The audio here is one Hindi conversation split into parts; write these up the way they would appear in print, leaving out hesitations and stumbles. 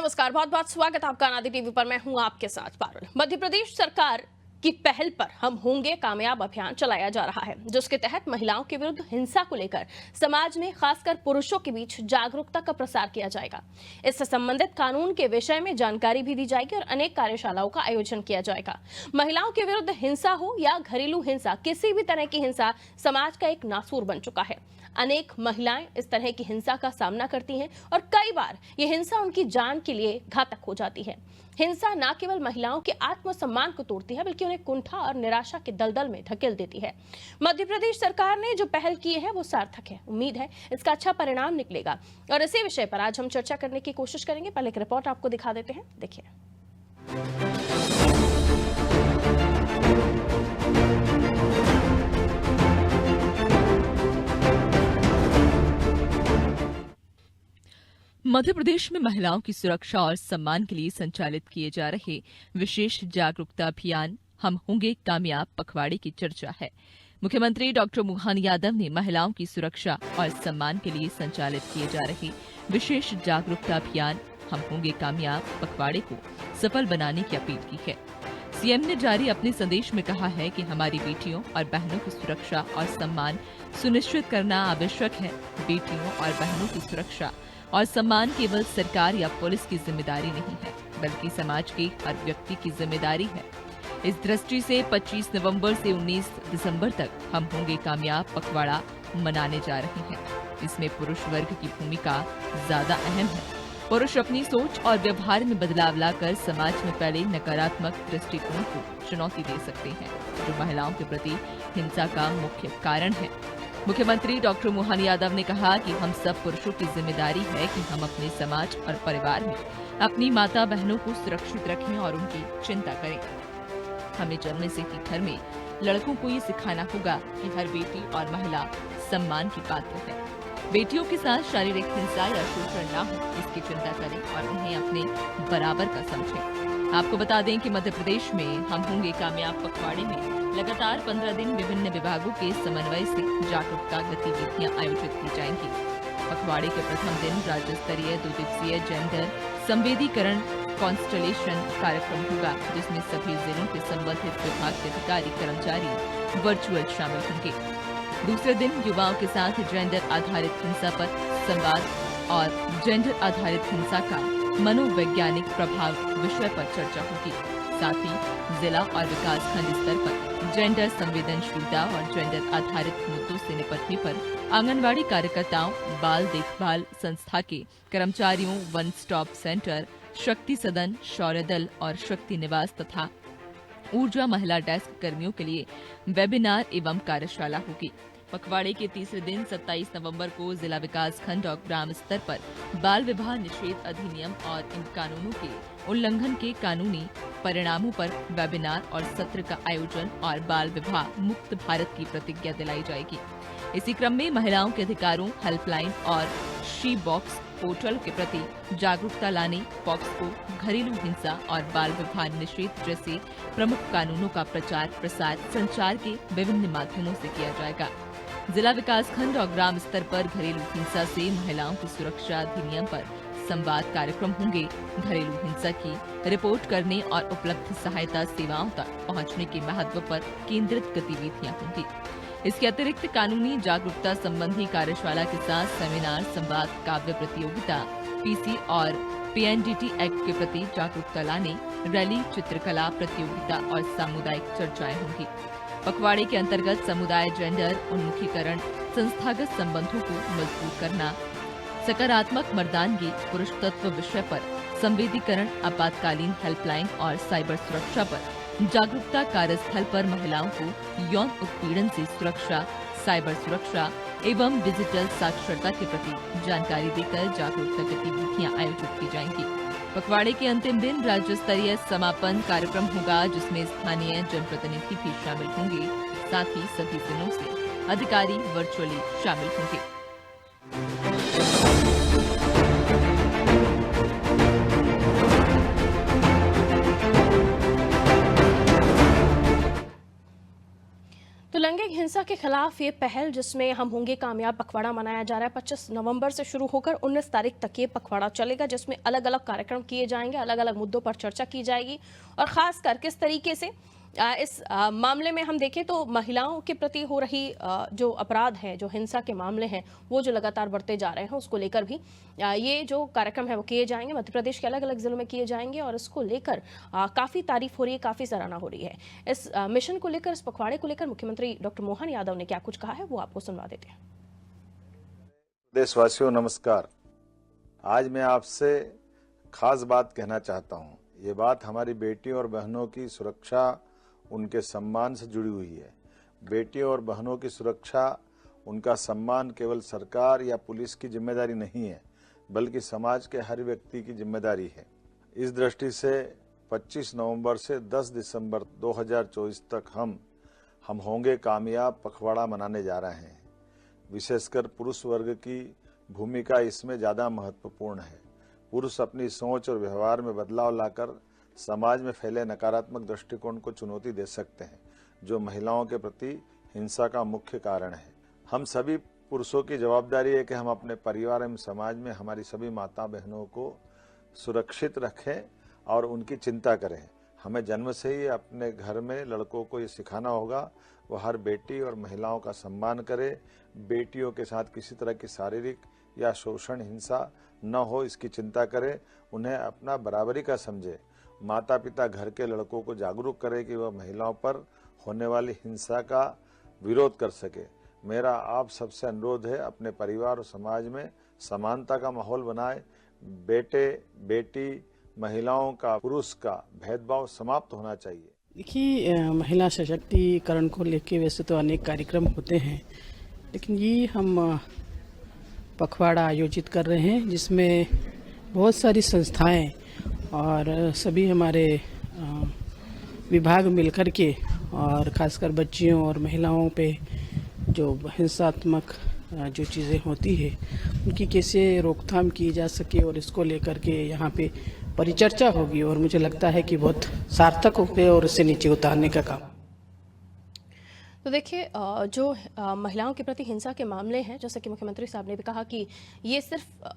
नमस्कार, बहुत बहुत स्वागत आपका आदि टीवी पर। मैं हूं आपके साथ पारुल। मध्य प्रदेश सरकार की पहल पर हम होंगे कामयाब अभियान चलाया जा रहा है, जिसके तहत महिलाओं के विरुद्ध हिंसा को लेकर समाज में खासकर पुरुषों के बीच जागरूकता का प्रसार किया जाएगा। इससे संबंधित कानून के विषय में जानकारी भी दी जाएगी और अनेक कार्यशालाओं का आयोजन किया जाएगा। महिलाओं के विरुद्ध हिंसा हो या घरेलू हिंसा, किसी भी तरह की हिंसा समाज का एक नासूर बन चुका है। अनेक महिलाएं इस तरह की हिंसा का सामना करती हैं और कई बार ये हिंसा उनकी जान के लिए घातक हो जाती है। हिंसा न केवल महिलाओं के आत्मसम्मान को तोड़ती है, बल्कि उन्हें कुंठा और निराशा के दलदल में धकेल देती है। मध्य प्रदेश सरकार ने जो पहल की है वो सार्थक है। उम्मीद है इसका अच्छा परिणाम निकलेगा और इसी विषय पर आज हम चर्चा करने की कोशिश करेंगे। पहले एक रिपोर्ट आपको दिखा देते हैं, देखिए। मध्य प्रदेश में महिलाओं की सुरक्षा और सम्मान के लिए संचालित किए जा रहे विशेष जागरूकता अभियान हम होंगे कामयाब पखवाड़े की चर्चा है। मुख्यमंत्री डॉक्टर मोहन यादव ने महिलाओं की सुरक्षा और सम्मान के लिए संचालित किए जा रहे विशेष जागरूकता अभियान हम होंगे कामयाब पखवाड़े को सफल बनाने की अपील की है। सीएम ने जारी अपने संदेश में कहा है कि हमारी बेटियों और बहनों की सुरक्षा और सम्मान सुनिश्चित करना आवश्यक है। बेटियों और बहनों की सुरक्षा और सम्मान केवल सरकार या पुलिस की जिम्मेदारी नहीं है, बल्कि समाज के हर व्यक्ति की जिम्मेदारी है। इस दृष्टि से 25 नवंबर से 19 दिसंबर तक हम होंगे कामयाब पखवाड़ा मनाने जा रहे हैं। इसमें पुरुष वर्ग की भूमिका ज्यादा अहम है। पुरुष अपनी सोच और व्यवहार में बदलाव लाकर समाज में फैले नकारात्मक दृष्टिकोण को चुनौती दे सकते हैं, जो महिलाओं के प्रति हिंसा का मुख्य कारण है। मुख्यमंत्री डॉक्टर मोहन यादव ने कहा कि हम सब पुरुषों की जिम्मेदारी है कि हम अपने समाज और परिवार में अपनी माता बहनों को सुरक्षित रखें और उनकी चिंता करें। हमें जन्म से ही घर में लड़कों को ये सिखाना होगा कि हर बेटी और महिला सम्मान की पात्र है। बेटियों के साथ शारीरिक हिंसा या शोषण न हो, इसकी चिंता करें और उन्हें अपने बराबर का समझें। आपको बता दें कि मध्य प्रदेश में हम होंगे कामयाब पखवाड़े में लगातार 15 दिन विभिन्न विभागों के समन्वय से जागरूकता गतिविधियां आयोजित की जाएंगी। पखवाड़े के प्रथम दिन राज्य स्तरीय 2 दिवसीय जेंडर संवेदीकरण कॉन्स्टलेशन कार्यक्रम होगा, जिसमें सभी जिलों के संबंधित विभाग के अधिकारी कर्मचारी वर्चुअल शामिल होंगे। दूसरे दिन युवाओं के साथ जेंडर आधारित हिंसा पर संवाद और जेंडर आधारित हिंसा का मनोवैज्ञानिक प्रभाव विषय पर चर्चा होगी। साथ ही जिला और विकास खंड स्तर पर जेंडर संवेदनशीलता और जेंडर आधारित मुद्दों से निपटने पर आंगनवाड़ी कार्यकर्ताओं, बाल देखभाल संस्था के कर्मचारियों, वन स्टॉप सेंटर, शक्ति सदन, शौर्य दल और शक्ति निवास तथा ऊर्जा महिला डेस्क कर्मियों के लिए वेबिनार एवं कार्यशाला होगी। पखवाड़े के तीसरे दिन 27 नवंबर को जिला विकास खंड और ग्राम स्तर पर बाल विवाह निषेध अधिनियम और इन कानूनों के उल्लंघन के कानूनी परिणामों पर वेबिनार और सत्र का आयोजन और बाल विवाह मुक्त भारत की प्रतिज्ञा दिलाई जाएगी। इसी क्रम में महिलाओं के अधिकारों, हेल्पलाइन और शी बॉक्स पोर्टल के प्रति जागरूकता लाने, पॉक्सो, घरेलू हिंसा और बाल विवाह निषेध जैसे प्रमुख कानूनों का प्रचार प्रसार संचार के विभिन्न माध्यमों से किया जाएगा। जिला विकास खंड और ग्राम स्तर पर घरेलू हिंसा से महिलाओं की सुरक्षा अधिनियम पर संवाद कार्यक्रम होंगे। घरेलू हिंसा की रिपोर्ट करने और उपलब्ध सहायता सेवाओं तक पहुंचने के महत्व पर केंद्रित गतिविधियां होंगी। इसके अतिरिक्त कानूनी जागरूकता संबंधी कार्यशाला के साथ सेमिनार, संवाद, काव्य प्रतियोगिता, पीसी और पीएनडीटी एक्ट के प्रति जागरूकता लाने, रैली, चित्रकला प्रतियोगिता और सामुदायिक चर्चाएं होंगी। पखवाड़े के अंतर्गत समुदाय जेंडर उन्मुखीकरण, संस्थागत संबंधों को मजबूत करना, सकारात्मक मर्दानगी, पुरुष तत्व विषय पर संवेदीकरण, आपातकालीन हेल्पलाइन और साइबर सुरक्षा पर जागरूकता, कार्यस्थल पर महिलाओं को यौन उत्पीड़न से सुरक्षा, साइबर सुरक्षा एवं डिजिटल साक्षरता के प्रति जानकारी देकर जागरूकता गतिविधियां आयोजित की जाएंगी। पखवाड़े के अंतिम दिन राज्य स्तरीय समापन कार्यक्रम होगा, जिसमें स्थानीय जनप्रतिनिधि भी शामिल होंगे। साथ ही सभी जिलों से अधिकारी वर्चुअली शामिल होंगे। तो लैंगिक सामाजिक हिंसा के खिलाफ ये पहल जिसमें हम होंगे कामयाब पखवाड़ा मनाया जा रहा है 25 नवंबर से शुरू होकर 19 तारीख तक ये पखवाड़ा चलेगा, जिसमें अलग अलग कार्यक्रम किए जाएंगे, अलग अलग मुद्दों पर चर्चा की जाएगी और खासकर किस तरीके से इस मामले में हम देखें तो महिलाओं के प्रति हो रही जो अपराध है, जो हिंसा के मामले हैं, वो जो लगातार बढ़ते जा रहे हैं, उसको लेकर भी ये जो कार्यक्रम है वो किए जाएंगे। मध्य प्रदेश के अलग अलग जिलों में किए जाएंगे और इसको लेकर काफ़ी तारीफ हो रही है, काफ़ी सराहना हो रही है। इस मिशन को लेकर, इस पखवाड़े को लेकर मुख्यमंत्री डॉक्टर मोहन यादव ने क्या कुछ कहा है वो आपको सुनवा देते हैं। देशवासियों नमस्कार। आज मैं आपसे खास बात कहना चाहता हूँ। ये बात हमारी बेटियों और बहनों की सुरक्षा, उनके सम्मान से जुड़ी हुई है। बेटियों और बहनों की सुरक्षा, उनका सम्मान केवल सरकार या पुलिस की जिम्मेदारी नहीं है, बल्कि समाज के हर व्यक्ति की जिम्मेदारी है। इस दृष्टि से 25 नवंबर से 10 दिसंबर 2024 तक हम होंगे कामयाब पखवाड़ा मनाने जा रहे हैं। विशेषकर पुरुष वर्ग की भूमिका इसमें ज़्यादा महत्वपूर्ण है। पुरुष अपनी सोच और व्यवहार में बदलाव लाकर समाज में फैले नकारात्मक दृष्टिकोण को चुनौती दे सकते हैं, जो महिलाओं के प्रति हिंसा का मुख्य कारण है। हम सभी पुरुषों की जवाबदारी है कि हम अपने परिवार एवं समाज में हमारी सभी माता बहनों को सुरक्षित रखें और उनकी चिंता करें। हमें जन्म से ही अपने घर में लड़कों को ये सिखाना होगा, वो हर बेटी और महिलाओं का सम्मान करे, बेटियों के साथ किसी तरह की शारीरिक या शोषण हिंसा न हो इसकी चिंता करे, उन्हें अपना बराबरी का समझे। माता पिता घर के लड़कों को जागरूक करें कि वह महिलाओं पर होने वाली हिंसा का विरोध कर सके। मेरा आप सबसे अनुरोध है, अपने परिवार और समाज में समानता का माहौल बनाए। बेटे बेटी महिलाओं का, पुरुष का भेदभाव समाप्त होना चाहिए। देखिए, महिला सशक्तिकरण को लेकर वैसे तो अनेक कार्यक्रम होते हैं, लेकिन ये हम पखवाड़ा आयोजित कर रहे हैं जिसमें बहुत सारी संस्थाएं और सभी हमारे विभाग मिलकर के और खासकर बच्चियों और महिलाओं पे जो हिंसात्मक जो चीज़ें होती है उनकी कैसे रोकथाम की जा सके और इसको लेकर के यहाँ पे परिचर्चा होगी और मुझे लगता है कि बहुत सार्थक होगी और इससे नीचे उतारने का काम। तो देखिए, जो महिलाओं के प्रति हिंसा के मामले हैं, जैसे कि मुख्यमंत्री साहब ने भी कहा कि ये सिर्फ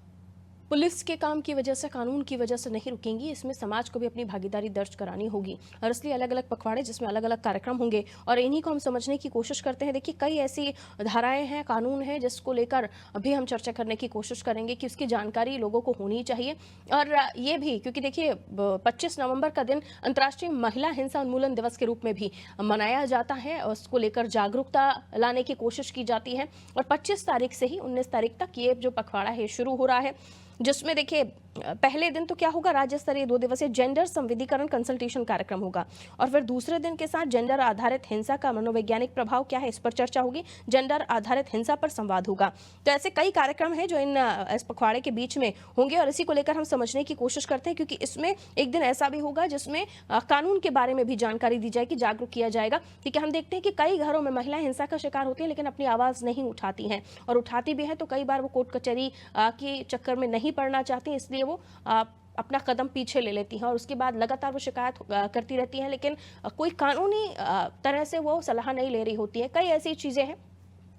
पुलिस के काम की वजह से, कानून की वजह से नहीं रुकेंगी, इसमें समाज को भी अपनी भागीदारी दर्ज करानी होगी और इसलिए अलग अलग पखवाड़े जिसमें अलग अलग कार्यक्रम होंगे और इन्हीं को हम समझने की कोशिश करते हैं। देखिए, कई ऐसी धाराएं हैं, कानून है जिसको लेकर अभी हम चर्चा करने की कोशिश करेंगे कि उसकी जानकारी लोगों को होनी चाहिए। और ये भी क्योंकि देखिए 25 नवंबर का दिन अंतर्राष्ट्रीय महिला हिंसा उन्मूलन दिवस के रूप में भी मनाया जाता है और उसको लेकर जागरूकता लाने की कोशिश की जाती है और 25 तारीख से ही 19 तारीख तक ये जो पखवाड़ा है शुरू हो रहा है, जिसमें देखिए पहले दिन तो क्या होगा, राज्य स्तरीय 2 दिवसीय जेंडर संविधिकरण कंसल्टेशन कार्यक्रम होगा और फिर दूसरे दिन के साथ जेंडर आधारित हिंसा का मनोवैज्ञानिक प्रभाव क्या है इस पर चर्चा होगी, जेंडर आधारित हिंसा पर संवाद होगा। तो ऐसे कई कार्यक्रम हैं जो इस पखवाड़े के बीच में होंगे और इसी को लेकर हम समझने की कोशिश करते हैं, क्योंकि इसमें एक दिन ऐसा भी होगा जिसमें कानून के बारे में भी जानकारी दी जाएगी, जागरूक किया जाएगा। क्योंकि हम देखते हैं कि कई घरों में महिलाएं हिंसा का शिकार होती हैं लेकिन अपनी आवाज़ नहीं उठाती हैं और उठाती भी हैं तो कई बार वो कोर्ट कचहरी के चक्कर में नहीं पड़ना चाहती, इसलिए वो अपना कदम पीछे ले लेती हैं और उसके बाद लगातार वो शिकायत करती रहती हैं, लेकिन कोई कानूनी तरह से वो सलाह नहीं ले रही होती है। कई ऐसी चीज़ें हैं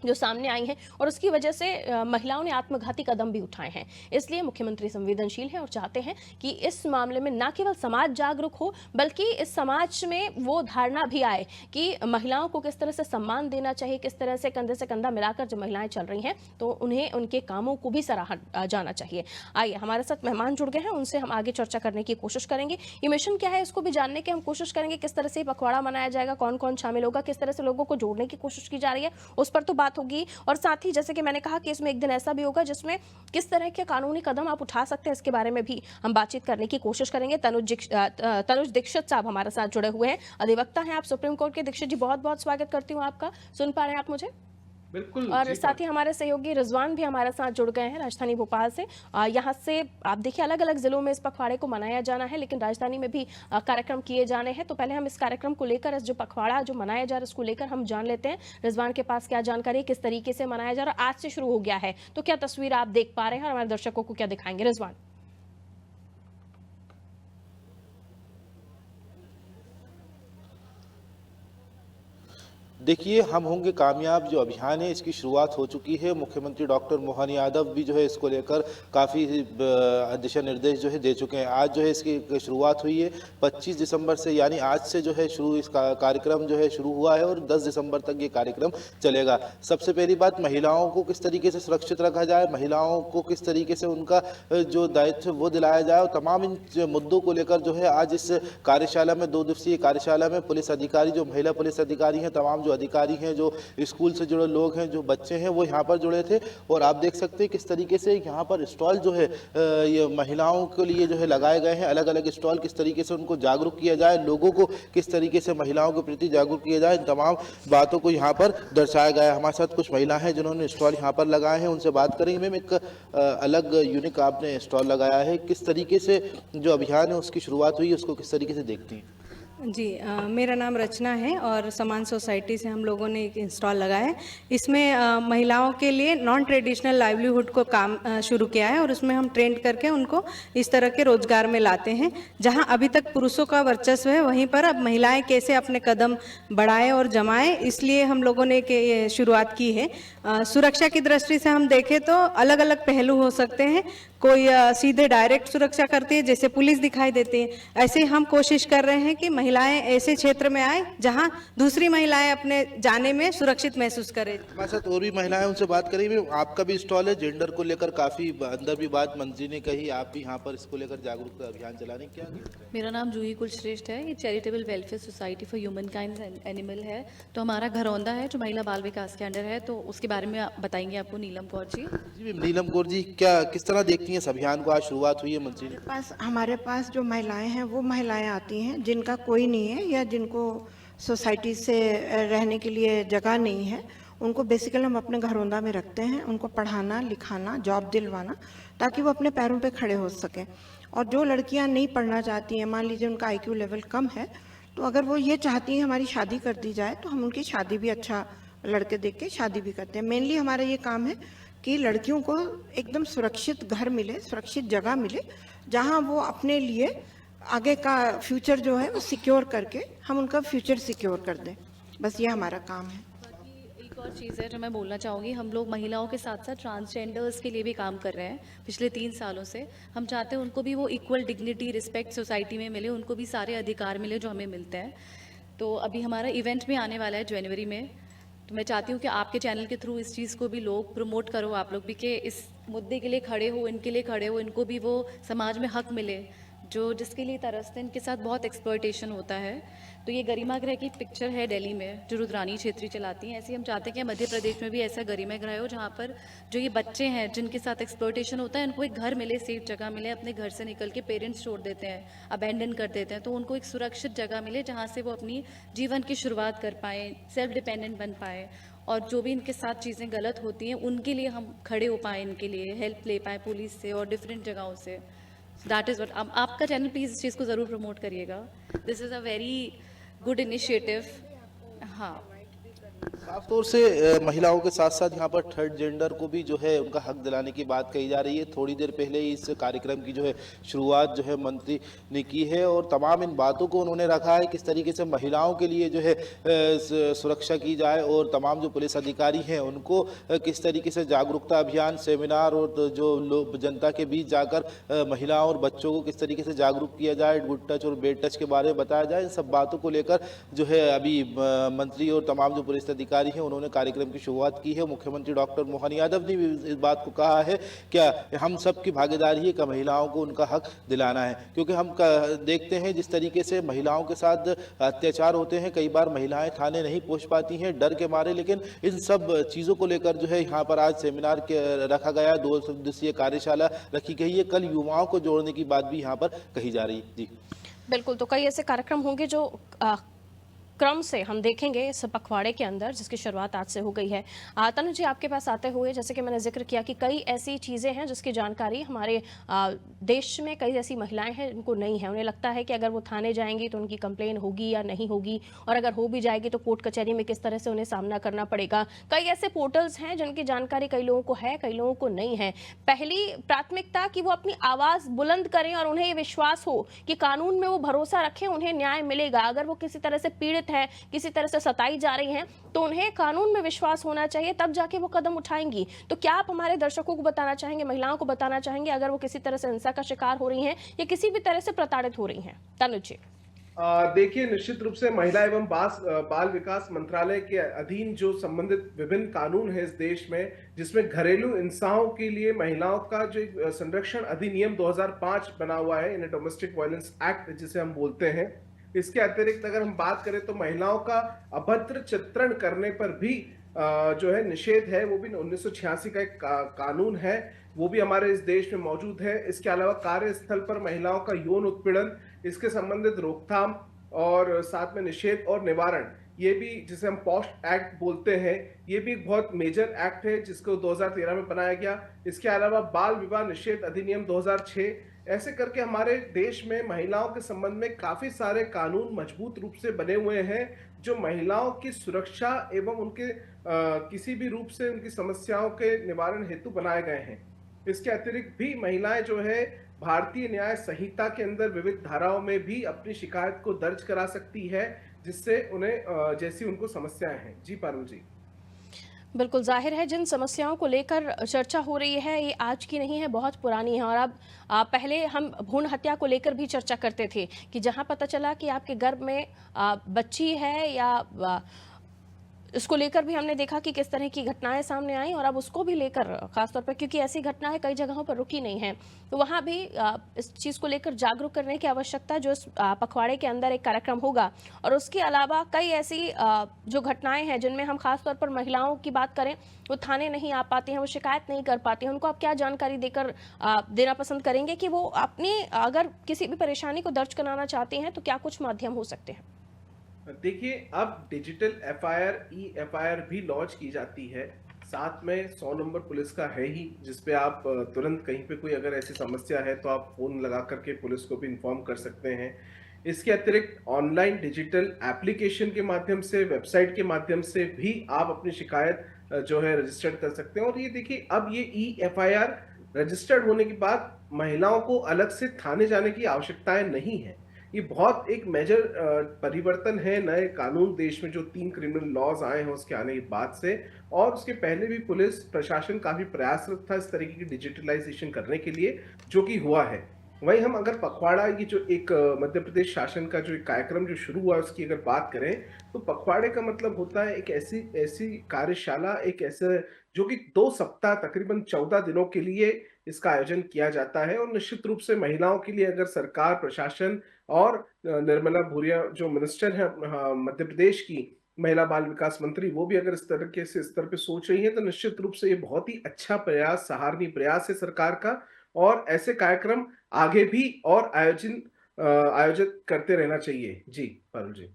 जो सामने आई हैं और उसकी वजह से महिलाओं ने आत्मघाती कदम भी उठाए हैं। इसलिए मुख्यमंत्री संवेदनशील हैं और चाहते हैं कि इस मामले में न केवल समाज जागरूक हो बल्कि इस समाज में वो धारणा भी आए कि महिलाओं को किस तरह से सम्मान देना चाहिए, किस तरह से कंधे से कंधा मिलाकर जो महिलाएं चल रही हैं तो उन्हें उनके कामों को भी सराहा जाना चाहिए। आइए, हमारे साथ मेहमान जुड़ गए हैं, उनसे हम आगे चर्चा करने की कोशिश करेंगे। ये मिशन क्या है इसको भी जानने की हम कोशिश करेंगे, किस तरह से पखवाड़ा मनाया जाएगा, कौन कौन शामिल होगा, किस तरह से लोगों को जोड़ने की कोशिश की जा रही है, उस पर तो बात होगी। और साथ ही जैसे कि मैंने कहा कि इसमें एक दिन ऐसा भी होगा जिसमें किस तरह के कानूनी कदम आप उठा सकते हैं इसके बारे में भी हम बातचीत करने की कोशिश करेंगे। तनुज दीक्षित साहब हमारे साथ जुड़े हुए हैं, अधिवक्ता हैं आप सुप्रीम कोर्ट के। दीक्षित जी, बहुत बहुत स्वागत करती हूँ आपका। सुन पा रहे हैं आप मुझे? बिल्कुल। और साथ ही हमारे सहयोगी रिजवान भी हमारे साथ जुड़ गए हैं राजधानी भोपाल से। यहाँ से आप देखिए अलग अलग जिलों में इस पखवाड़े को मनाया जाना है लेकिन राजधानी में भी कार्यक्रम किए जाने हैं। तो पहले हम इस कार्यक्रम को लेकर, इस जो पखवाड़ा जो मनाया जा रहा है उसको लेकर हम जान लेते हैं रिजवान के पास क्या जानकारी है, किस तरीके से मनाया जा रहा है। आज से शुरू हो गया है तो क्या तस्वीर आप देख पा रहे हैं और हमारे दर्शकों को क्या दिखाएंगे रिजवान? देखिए, हम होंगे कामयाब जो अभियान है इसकी शुरुआत हो चुकी है। मुख्यमंत्री डॉक्टर मोहन यादव भी जो है इसको लेकर काफ़ी दिशा निर्देश जो है दे चुके हैं। आज जो है इसकी शुरुआत हुई है 25 दिसंबर से, यानी आज से जो है इस कार्यक्रम जो है शुरू हुआ है और 10 दिसंबर तक ये कार्यक्रम चलेगा। सबसे पहली बात, महिलाओं को किस तरीके से सुरक्षित रखा जाए, महिलाओं को किस तरीके से उनका जो दायित्व वो दिलाया जाए, और तमाम इन मुद्दों को लेकर जो है आज इस कार्यशाला में 2 दिवसीय कार्यशाला में पुलिस अधिकारी, जो महिला पुलिस अधिकारी हैं, तमाम जो अधिकारी हैं, जो स्कूल से जुड़े लोग हैं, जो बच्चे हैं, वो यहाँ पर जुड़े थे। और आप देख सकते हैं किस तरीके से यहाँ पर स्टॉल जो है ये महिलाओं के लिए जो है लगाए गए हैं। अलग अलग स्टॉल, किस तरीके से उनको जागरूक किया जाए, लोगों को किस तरीके से महिलाओं के प्रति जागरूक किया जाए, इन तमाम बातों को यहाँ पर दर्शाया गया है। हमारे साथ कुछ महिला हैं जिन्होंने स्टॉल यहाँ पर लगाए हैं, उनसे बात करेंगे। मैम, एक अलग यूनिक आपने स्टॉल लगाया है, किस तरीके से जो अभियान है उसकी शुरुआत हुई है, उसको किस तरीके से देखती हैं? जी, मेरा नाम रचना है और समान सोसाइटी से हम लोगों ने एक इंस्टॉल लगाया है। इसमें महिलाओं के लिए नॉन ट्रेडिशनल लाइवलीहुड को काम शुरू किया है और उसमें हम ट्रेंड करके उनको इस तरह के रोजगार में लाते हैं। जहां अभी तक पुरुषों का वर्चस्व है, वहीं पर अब महिलाएं कैसे अपने कदम बढ़ाएं और जमाएं, इसलिए हम लोगों ने ये शुरुआत की है। सुरक्षा की दृष्टि से हम देखें तो अलग अलग पहलू हो सकते हैं। कोई सीधे डायरेक्ट सुरक्षा करती है, जैसे पुलिस दिखाई देती है। ऐसे हम कोशिश कर रहे हैं कि महिलाएं ऐसे क्षेत्र में आए जहां दूसरी महिलाएं अपने जाने में सुरक्षित महसूस करें। हमारे साथ और भी महिलाएं, उनसे बात करेंगे। आपका भी स्टॉल है, जेंडर को लेकर काफी अंदर भी बात मंत्री ने कही, आप भी यहाँ पर इसको लेकर जागरूकता अभियान चलाने क्या? मेरा नाम जूही कुलश्रेष्ठ है। ये charitable welfare society for human kind and animal है। तो हमारा घरौंदा है जो महिला बाल विकास के अंडर है, तो उसके बारे में बताएंगे आपको नीलम कौर जी। जी नीलम कौर जी, क्या किस तरह देखती हैं इस अभियान को? आज शुरुआत हुई है मंत्री ने। हमारे पास जो महिलाएं हैं वो महिलाएं आती हैं जिनका कोई नहीं है या जिनको सोसाइटी से रहने के लिए जगह नहीं है। उनको बेसिकली हम अपने घरौंदा में रखते हैं, उनको पढ़ाना लिखाना, जॉब दिलवाना, ताकि वो अपने पैरों पे खड़े हो सकें। और जो लड़कियां नहीं पढ़ना चाहती हैं, मान लीजिए उनका IQ लेवल कम है, तो अगर वो ये चाहती हैं हमारी शादी कर दी जाए, तो हम उनकी शादी भी अच्छा लड़के देख के शादी भी करते हैं। मेनली हमारा ये काम है कि लड़कियों को एकदम सुरक्षित घर मिले, सुरक्षित जगह मिले, जहां वो अपने लिए आगे का फ्यूचर जो है वो सिक्योर करके हम उनका फ्यूचर सिक्योर कर दें। बस ये हमारा काम है। एक और चीज़ है जो मैं बोलना चाहूँगी, हम लोग महिलाओं के साथ साथ ट्रांसजेंडर्स के लिए भी काम कर रहे हैं पिछले 3 सालों से। हम चाहते हैं उनको भी वो इक्वल डिग्निटी, रिस्पेक्ट सोसाइटी में मिले, उनको भी सारे अधिकार मिले जो हमें मिलते हैं। तो अभी हमारा इवेंट भी आने वाला है जनवरी में, तो मैं चाहती हूँ कि आपके चैनल के थ्रू इस चीज़ को भी लोग प्रमोट करो, आप लोग भी, कि इस मुद्दे के लिए खड़े हो, इनके लिए खड़े हो, इनको भी वो समाज में हक मिले जो जिसके लिए तरसते हैं। इनके साथ बहुत एक्सप्लॉयटेशन होता है। तो ये गरिमा गृह की पिक्चर है दिल्ली में जो रुद्रानी छेत्री चलाती हैं। ऐसे ही हम चाहते हैं कि मध्य प्रदेश में भी ऐसा गरिमा गृह हो जहाँ पर जो ये बच्चे हैं जिनके साथ एक्सप्लॉयटेशन होता है, इनको एक घर मिले, सेफ जगह मिले। अपने घर से निकल के पेरेंट्स छोड़ देते हैं, अबेंडन कर देते हैं, तो उनको एक सुरक्षित जगह मिले जहाँ से वो अपनी जीवन की शुरुआत कर पाएँ, सेल्फ डिपेंडेंट बन पाएँ, और जो भी इनके साथ चीज़ें गलत होती हैं उनके लिए हम खड़े हो पाएँ, इनके लिए हेल्प ले पाएँ पुलिस से और डिफरेंट जगहों से। That is what. आपका चैनल प्लीज़ इस चीज़ को ज़रूर प्रमोट करिएगा। This is a very good initiative. हाँ, साफ तौर से महिलाओं के साथ साथ यहाँ पर थर्ड जेंडर को भी जो है उनका हक दिलाने की बात कही जा रही है। थोड़ी देर पहले ही इस कार्यक्रम की जो है शुरुआत जो है मंत्री ने की है और तमाम इन बातों को उन्होंने रखा है, किस तरीके से महिलाओं के लिए जो है सुरक्षा की जाए और तमाम जो पुलिस अधिकारी हैं उनको किस तरीके से जागरूकता अभियान, सेमिनार और जो लोग जनता के बीच जाकर महिलाओं और बच्चों को किस तरीके से जागरूक किया जाए, गुड टच और बेड टच के बारे में बताया जाए। इन सब बातों को लेकर जो है अभी मंत्री और तमाम जो पुलिस अधिकारी हैं उन्होंने कार्यक्रम की शुरुआत की है। मुख्यमंत्री डॉक्टर मोहन यादव ने भी इस बात को कहा है क्या हम सब की भागीदारी है कि महिलाओं को उनका हक दिलाना है, क्योंकि हम देखते हैं जिस तरीके से महिलाओं के साथ अत्याचार होते हैं, कई बार महिलाएं थाने नहीं पहुंच पाती हैं डर के मारे। लेकिन इन सब चीज़ों को लेकर जो है यहाँ पर आज सेमिनार रखा गया, 2 दिवसीय कार्यशाला रखी गई है। कल युवाओं को जोड़ने की बात भी यहाँ पर कही जा रही है। जी बिल्कुल, तो कई ऐसे कार्यक्रम होंगे जो क्रम से हम देखेंगे इस पखवाड़े के अंदर, जिसकी शुरुआत आज से हो गई है। तनु जी, आपके पास आते हुए जैसे कि मैंने जिक्र किया कि कई ऐसी चीज़ें हैं जिसकी जानकारी हमारे देश में कई ऐसी महिलाएं हैं जिनको नहीं है। उन्हें लगता है कि अगर वो थाने जाएंगी तो उनकी कंप्लेन होगी या नहीं होगी, और अगर हो भी जाएगी तो कोर्ट कचहरी में किस तरह से उन्हें सामना करना पड़ेगा। कई ऐसे पोर्टल्स हैं जिनकी जानकारी कई लोगों को है, कई लोगों को नहीं है। पहली प्राथमिकता कि वो अपनी आवाज़ बुलंद करें और उन्हें ये विश्वास हो कि कानून में वो भरोसा रखें, उन्हें न्याय मिलेगा। अगर वो किसी तरह से पीड़ित पीड़ित हैं, किसी तरह से सताई जा रही हैं, तो उन्हें कानून में विश्वास होना चाहिए, तब जाके वो कदम उठाएंगी। तो क्या आप हमारे दर्शकों को बताना चाहेंगे, महिलाओं को बताना चाहेंगे, अगर वो किसी तरह से हिंसा का शिकार हो रही हैं या किसी भी तरह से प्रताड़ित हो रही हैं? तनुज जी। देखिए, निश्चित रूप से महिला एवं बाल विकास मंत्रालय के अधीन जो संबंधित विभिन्न कानून है इस देश में, जिसमें घरेलू हिंसाओं के लिए महिलाओं का जो एक संरक्षण अधिनियम 2005 बना हुआ है, इन डोमेस्टिक वायलेंस एक्ट जिसे हम बोलते हैं। इसके अतिरिक्त अगर हम बात करें तो महिलाओं का अभद्र चित्रण करने पर भी जो है निषेध है, वो भी 1986 का एक कानून है, वो भी हमारे इस देश में मौजूद है। इसके अलावा कार्यस्थल पर महिलाओं का यौन उत्पीड़न, इसके संबंधित रोकथाम और साथ में निषेध और निवारण, ये भी जिसे हम पॉक्सो एक्ट बोलते हैं, ये भी एक बहुत मेजर एक्ट है जिसको 2013 में बनाया गया। इसके अलावा बाल विवाह निषेध अधिनियम 2006, ऐसे करके हमारे देश में महिलाओं के संबंध में काफी सारे कानून मजबूत रूप से बने हुए हैं, जो महिलाओं की सुरक्षा एवं उनके किसी भी रूप से उनकी समस्याओं के निवारण हेतु बनाए गए हैं। इसके अतिरिक्त भी महिलाएं जो है भारतीय न्याय संहिता के अंदर विविध धाराओं में भी अपनी शिकायत को दर्ज करा सकती है, जिससे उन्हें जैसी उनको समस्याएं हैं। जी पारुल जी। बिल्कुल जाहिर है जिन समस्याओं को लेकर चर्चा हो रही है ये आज की नहीं है, बहुत पुरानी है। और अब पहले हम भ्रूण हत्या को लेकर भी चर्चा करते थे कि जहां पता चला कि आपके गर्भ में बच्ची है या इसको लेकर भी हमने देखा कि किस तरह की घटनाएं सामने आई, और अब उसको भी लेकर खासतौर पर, क्योंकि ऐसी घटनाएं कई जगहों पर रुकी नहीं है, तो वहां भी इस चीज़ को लेकर जागरूक करने की आवश्यकता, जो इस पखवाड़े के अंदर एक कार्यक्रम होगा। और उसके अलावा कई ऐसी जो घटनाएं हैं जिनमें हम खासतौर पर महिलाओं की बात करें, वो थाने नहीं आ पाती हैं, वो शिकायत नहीं कर पाती हैं, उनको आप क्या जानकारी देकर देना पसंद करेंगे कि वो अपनी अगर किसी भी परेशानी को दर्ज कराना चाहती हैं तो क्या कुछ माध्यम हो सकते हैं? देखिए, अब डिजिटल एफआईआर, ई एफआईआर भी लॉन्च की जाती है, साथ में 100 नंबर पुलिस का है ही, जिसपे आप तुरंत कहीं पे कोई अगर ऐसी समस्या है तो आप फोन लगा करके पुलिस को भी इन्फॉर्म कर सकते हैं। इसके अतिरिक्त ऑनलाइन डिजिटल एप्लीकेशन के माध्यम से, वेबसाइट के माध्यम से भी आप अपनी शिकायत जो है रजिस्टर्ड कर सकते हैं। और ये देखिए, अब ये ई एफआईआर रजिस्टर्ड होने के बाद महिलाओं को अलग से थाने जाने की आवश्यकताएं नहीं है। ये बहुत एक मेजर परिवर्तन है नए कानून देश में, जो 3 क्रिमिनल लॉज आए हैं उसके आने के बाद से। और उसके पहले भी पुलिस प्रशासन काफी प्रयासरत था इस तरीके की डिजिटलाइजेशन करने के लिए, जो कि हुआ है। वहीं हम अगर पखवाड़ा, ये जो एक मध्य प्रदेश शासन का जो एक कार्यक्रम जो शुरू हुआ उसकी अगर बात करें, तो पखवाड़े का मतलब होता है एक ऐसी कार्यशाला, एक ऐसे जो कि 2 सप्ताह तकरीबन 14 दिनों के लिए इसका आयोजन किया जाता है। और निश्चित रूप से महिलाओं के लिए अगर सरकार, प्रशासन और निर्मला भूरिया जो मिनिस्टर है मध्य प्रदेश की महिला बाल विकास मंत्री, वो भी अगर इस तरीके से स्तर पे सोच रही है, तो निश्चित रूप से ये बहुत ही अच्छा प्रयास, सराहनीय प्रयास है सरकार का। और ऐसे कार्यक्रम आगे भी और आयोजित करते रहना चाहिए। जी पारुल जी।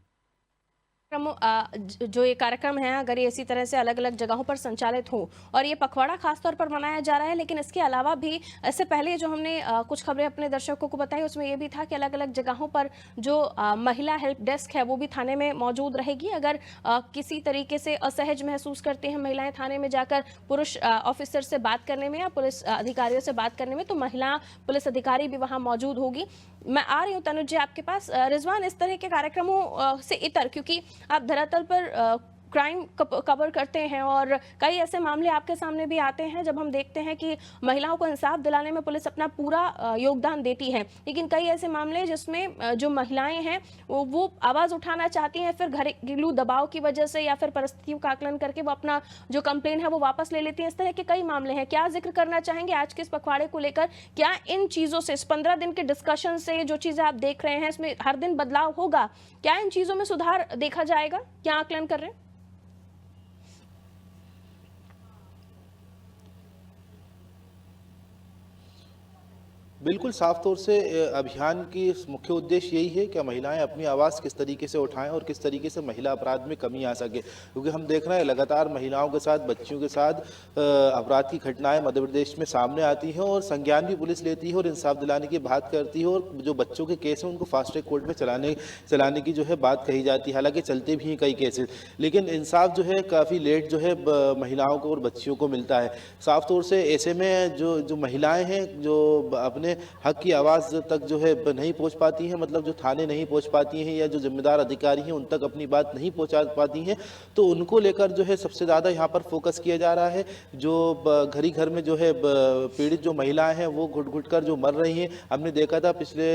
जो ये कार्यक्रम है, अगर ये इसी तरह से अलग अलग जगहों पर संचालित हो, और ये पखवाड़ा खासतौर पर मनाया जा रहा है, लेकिन इसके अलावा भी इससे पहले जो हमने कुछ खबरें अपने दर्शकों को बताई, उसमें ये भी था कि अलग अलग जगहों पर जो महिला हेल्प डेस्क है वो भी थाने में मौजूद रहेगी। अगर किसी तरीके से असहज महसूस करते हैं महिलाएं थाने में जाकर पुरुष ऑफिसर से बात करने में या पुलिस अधिकारियों से बात करने में, तो महिला पुलिस अधिकारी भी वहाँ मौजूद होगी। मैं आ रही हूँ तनुज जी आपके पास। रिजवान, इस तरह के कार्यक्रमों से इतर, क्योंकि आप धरातल पर क्राइम कवर करते हैं और कई ऐसे मामले आपके सामने भी आते हैं जब हम देखते हैं कि महिलाओं को इंसाफ दिलाने में पुलिस अपना पूरा योगदान देती है, लेकिन कई ऐसे मामले जिसमें जो महिलाएं हैं वो आवाज़ उठाना चाहती हैं, फिर घरेलू दबाव की वजह से या फिर परिस्थितियों का आकलन करके वो अपना जो कंप्लेन है वो वापस ले लेती हैं। इस तरह के कई मामले हैं। क्या जिक्र करना चाहेंगे आज के इस पखवाड़े को लेकर? क्या इन चीज़ों से, इस 15 दिन के डिस्कशन से जो चीज़ें आप देख रहे हैं, इसमें हर दिन बदलाव होगा? क्या इन चीज़ों में सुधार देखा जाएगा? क्या आकलन कर रहे हैं? बिल्कुल साफ तौर से अभियान की मुख्य उद्देश्य यही है कि महिलाएं अपनी आवाज़ किस तरीके से उठाएं और किस तरीके से महिला अपराध में कमी आ सके, क्योंकि हम देख रहे हैं लगातार महिलाओं के साथ, बच्चियों के साथ अपराध की घटनाएं मध्य प्रदेश में सामने आती हैं और संज्ञान भी पुलिस लेती है और इंसाफ दिलाने की बात करती है, और जो बच्चों के केस हैं उनको फास्ट ट्रैक कोर्ट में चलाने की जो है बात कही जाती है। हालांकि चलते भी हैं कई केसेस, लेकिन इंसाफ जो है काफ़ी लेट जो है महिलाओं को और बच्चियों को मिलता है। साफ तौर से ऐसे में जो महिलाएँ हैं जो अपने उन्हें हक की आवाज़ तक जो है नहीं पहुंच पाती हैं, मतलब जो थाने नहीं पहुंच पाती हैं या जो जिम्मेदार अधिकारी हैं उन तक अपनी बात नहीं पहुंचा पाती हैं, तो उनको लेकर जो है सबसे ज़्यादा यहाँ पर फोकस किया जा रहा है। जो घरी घर में जो है पीड़ित जो महिलाएं हैं वो घुट घुट कर जो मर रही हैं। हमने देखा था पिछले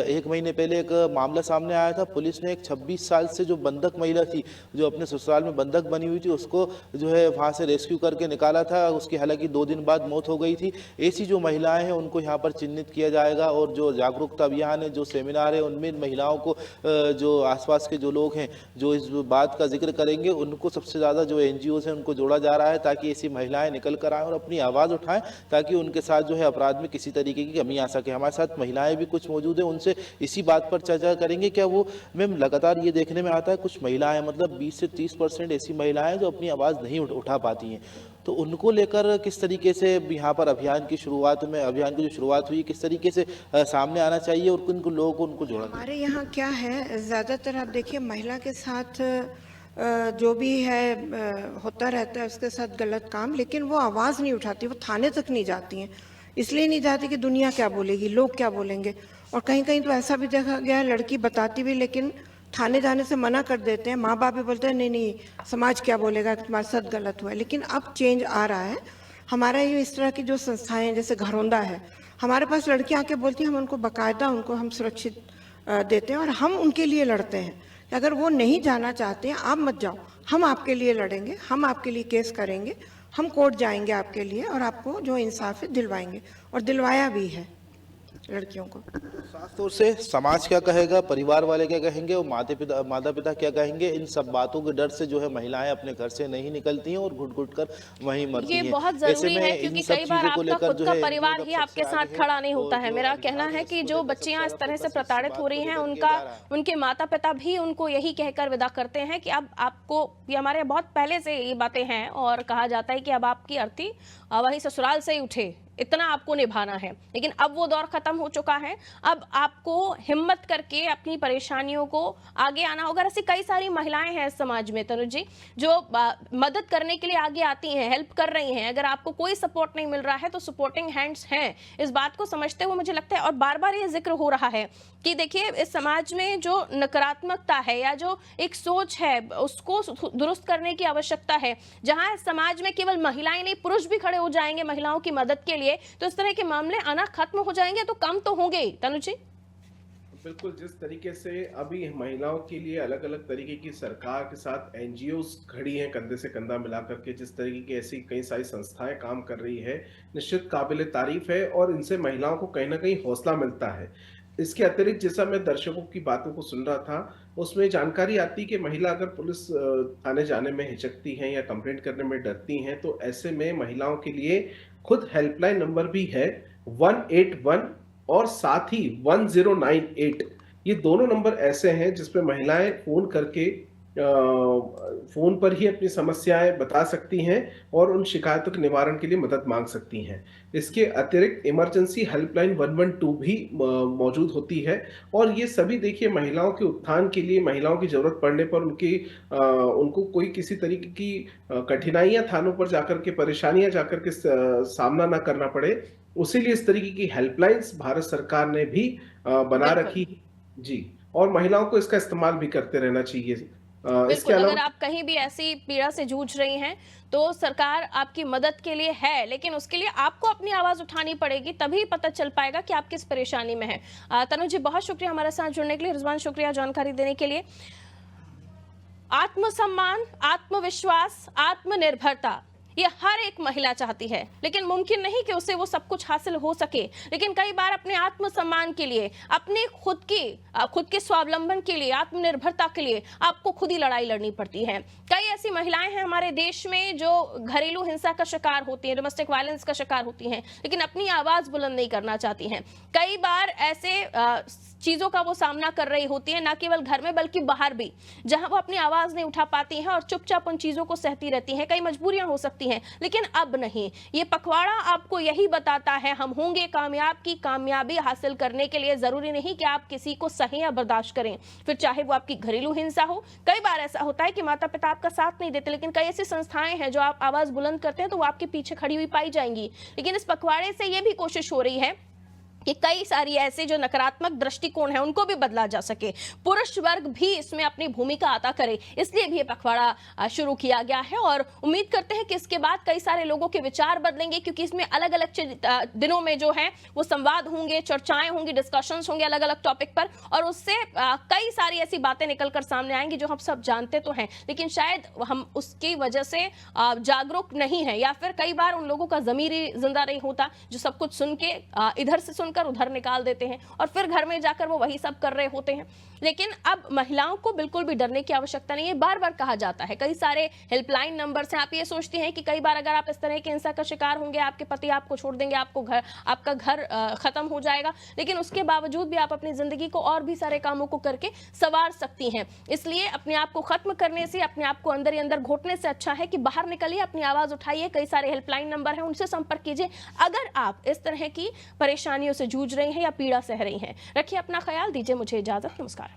1 महीने पहले एक मामला सामने आया था, पुलिस ने एक 26 साल से जो बंधक महिला थी, जो अपने ससुराल में बंधक बनी हुई थी, उसको जो है वहाँ से रेस्क्यू करके निकाला था। उसकी हालांकि 2 दिन बाद मौत हो गई थी। ऐसी जो महिलाएं हैं उनको यहाँ पर चिन्हित किया जाएगा और जो जागरूकता अभियान है, जो सेमिनार है, उनमें महिलाओं को जो आसपास के जो लोग हैं जो इस बात का जिक्र करेंगे, उनको सबसे ज़्यादा जो NGOs हैं उनको जोड़ा जा रहा है ताकि ऐसी महिलाएं निकल कर आएँ और अपनी आवाज़ उठाएं, ताकि उनके साथ जो है अपराध में किसी तरीके की कमी आ सके। हमारे साथ महिलाएं भी कुछ मौजूद हैं, उनसे इसी बात पर चर्चा करेंगे। क्या वो मैम, लगातार ये देखने में आता है कुछ महिलाएं, मतलब 20 से 30% ऐसी महिलाएं जो अपनी आवाज़ नहीं उठा पाती हैं, तो उनको लेकर किस तरीके से यहाँ पर अभियान की जो शुरुआत हुई, किस तरीके से सामने आना चाहिए और किन लोगों को उनको जोड़ना? हमारे यहाँ क्या है, ज़्यादातर आप देखिए महिला के साथ जो भी है होता रहता है उसके साथ गलत काम, लेकिन वो आवाज़ नहीं उठाती, वो थाने तक नहीं जाती हैं। इसलिए नहीं जाती कि दुनिया क्या बोलेगी, लोग क्या बोलेंगे। और कहीं कहीं तो ऐसा भी देखा गया है, लड़की बताती भी लेकिन थाने जाने से मना कर देते हैं। माँ बाप भी बोलते हैं नहीं नहीं समाज क्या बोलेगा, तुम्हारे साथ गलत हुआ है। लेकिन अब चेंज आ रहा है। हमारा ये इस तरह की जो संस्थाएं हैं, जैसे घरौंदा है, हमारे पास लड़कियां आके बोलती हैं, हम उनको बाकायदा उनको हम सुरक्षित देते हैं और हम उनके लिए लड़ते हैं। अगर वो नहीं जाना चाहते हैं, आप मत जाओ, हम आपके लिए लड़ेंगे, हम आपके लिए केस करेंगे, हम कोर्ट जाएंगे आपके लिए और आपको जो इंसाफ है दिलवाएंगे, और दिलवाया भी है लड़कियों को। साफ तौर से समाज क्या कहेगा, परिवार वाले क्या कहेंगे और माता पिता क्या कहेंगे, इन सब बातों के डर से जो है महिलाएं अपने घर से नहीं निकलती हैं और घुट घुट कर वहीं मरती हैं। ये बहुत जरूरी है क्योंकि कई बार आपका खुद का परिवार ही आपके साथ खड़ा नहीं होता है। मेरा कहना है कि जो बच्चियां इस तरह से प्रताड़ित हो रही हैं, उनके माता पिता भी उनको यही कहकर विदा करते हैं कि अब आपको, ये हमारे बहुत पहले से ये बातें हैं और कहा जाता है कि अब आपकी अर्थी वही ससुराल से ही उठे, इतना आपको निभाना है। लेकिन अब वो दौर खत्म हो चुका है। अब आपको हिम्मत करके अपनी परेशानियों को आगे आना होगा। ऐसी कई सारी महिलाएं हैं इस समाज में तनुज जी, जो मदद करने के लिए आगे आती हैं, हेल्प कर रही हैं। अगर आपको कोई सपोर्ट नहीं मिल रहा है तो सपोर्टिंग हैंड्स हैं। इस बात को समझते हुए मुझे लगता है, और बार बार ये जिक्र हो रहा है कि देखिए इस समाज में जो नकारात्मकता है या जो एक सोच है उसको दुरुस्त करने की आवश्यकता है। जहां इस समाज में केवल महिलाएं नहीं, पुरुष भी खड़े हो जाएंगे महिलाओं की मदद के लिए, तो इस तरह के मामले आना खत्म हो जाएंगे, तो कम तो होंगे ही। तनुज जी, बिल्कुल, जिस तरीके से अभी महिलाओं के लिए अलग अलग तरीके की सरकार के साथ NGOs खड़ी हैं कंधे से कंधा मिलाकर के, जिस तरीके की ऐसी कई सारी संस्थाएं काम कर रही है, निश्चित काबिले तारीफ है और इनसे महिलाओं को कहीं ना कहीं हौसला मिलता है। इसके अतिरिक्त जैसा मैं दर्शकों की बातों को सुन रहा था, उसमें जानकारी आती कि महिला अगर पुलिस थाने जाने में हिचकती हैं या कंप्लेंट करने में डरती हैं, तो ऐसे में महिलाओं के लिए खुद हेल्पलाइन नंबर भी है 181 और साथ ही 1098। ये दोनों नंबर ऐसे हैं जिसपे महिलाएं फोन करके फोन पर ही अपनी समस्याएं बता सकती हैं और उन शिकायतों के निवारण के लिए मदद मांग सकती हैं। इसके अतिरिक्त इमरजेंसी हेल्पलाइन 112 भी मौजूद होती है और ये सभी देखिए महिलाओं के उत्थान के लिए, महिलाओं की जरूरत पड़ने पर उनको कोई किसी तरीके की कठिनाइयां थानों पर जाकर के, परेशानियां जाकर के सामना ना करना पड़े, उसीलिए इस तरीके की हेल्पलाइंस भारत सरकार ने भी बना रखी जी, और महिलाओं को इसका इस्तेमाल भी करते रहना चाहिए। बिल्कुल, अगर आप कहीं भी ऐसी पीड़ा से जूझ रही हैं तो सरकार आपकी मदद के लिए है, लेकिन उसके लिए आपको अपनी आवाज उठानी पड़ेगी, तभी पता चल पाएगा कि आप किस परेशानी में हैं। तनुज जी, बहुत शुक्रिया हमारे साथ जुड़ने के लिए। रिजवान, शुक्रिया जानकारी देने के लिए। आत्मसम्मान, आत्मविश्वास, आत्मनिर्भरता, ये हर एक महिला चाहती है, लेकिन मुमकिन नहीं कि उसे वो सब कुछ हासिल हो सके। लेकिन कई बार अपने आत्मसम्मान के लिए, अपने खुद के स्वावलंबन के लिए, आत्मनिर्भरता के लिए आपको खुद ही लड़ाई लड़नी पड़ती है। कई ऐसी महिलाएं हैं हमारे देश में जो घरेलू हिंसा का शिकार होती हैं, डोमेस्टिक वायलेंस का शिकार होती हैं, लेकिन अपनी आवाज बुलंद नहीं करना चाहती हैं। कई बार ऐसे चीजों का वो सामना कर रही होती है, ना केवल घर में बल्कि बाहर भी, जहां वो अपनी आवाज नहीं उठा पाती हैं और चुपचाप उन चीजों को सहती रहती हैं। कई मजबूरियां हो सकती हैं, लेकिन अब नहीं। ये पखवाड़ा आपको यही बताता है, हम होंगे कामयाब की कामयाबी हासिल करने के लिए जरूरी नहीं कि आप किसी को सही या बर्दाश्त करें, फिर चाहे वो आपकी घरेलू हिंसा हो। कई बार ऐसा होता है कि माता पिता आपका साथ नहीं देते, लेकिन कई ऐसी संस्थाएं हैं जो आप आवाज बुलंद करते हैं तो वो आपके पीछे खड़ी हुई पाई जाएंगी। लेकिन इस पखवाड़े से ये भी कोशिश हो रही है कि कई सारी ऐसे जो नकारात्मक दृष्टिकोण है उनको भी बदला जा सके, पुरुष वर्ग भी इसमें अपनी भूमिका अदा करे, इसलिए भी ये पखवाड़ा शुरू किया गया है। और उम्मीद करते हैं कि इसके बाद कई सारे लोगों के विचार बदलेंगे, क्योंकि इसमें अलग अलग दिनों में जो है वो संवाद होंगे, चर्चाएं होंगी, डिस्कशंस होंगे अलग अलग टॉपिक पर, और उससे कई सारी ऐसी बातें निकलकर सामने आएंगी जो हम सब जानते तो हैं, लेकिन शायद हम उसकी वजह से जागरूक नहीं है, या फिर कई बार उन लोगों का ज़मीर ही जिंदा नहीं होता जो सब कुछ सुन के इधर से सुनकर उधर निकाल देते हैं और फिर घर में जाकर वो वही सब कर रहे होते हैं। लेकिन अब महिलाओं को बिल्कुल भी डरने की आवश्यकता नहीं है। बार बार कहा जाता है, कई सारे हेल्पलाइन नंबर्स हैं। आप ये सोचते हैं कि कई बार अगर आप इस तरह की हिंसा का शिकार होंगे, आपके पति आपको छोड़ देंगे, आपका घर खत्म हो जाएगा, लेकिन उसके बावजूद भी आप अपनी जिंदगी को और भी सारे कामों को करके संवार सकती हैं। इसलिए अपने आप को खत्म करने से, अपने आप को अंदर ही अंदर घोटने से अच्छा है कि बाहर निकलिए, अपनी आवाज उठाइए। कई सारे हेल्पलाइन नंबर हैं, उनसे संपर्क कीजिए अगर आप इस तरह की परेशानियों से जूझ रही हैं या पीड़ा सह रही हैं। रखिए अपना ख्याल, दीजिए मुझे इजाजत। नमस्कार।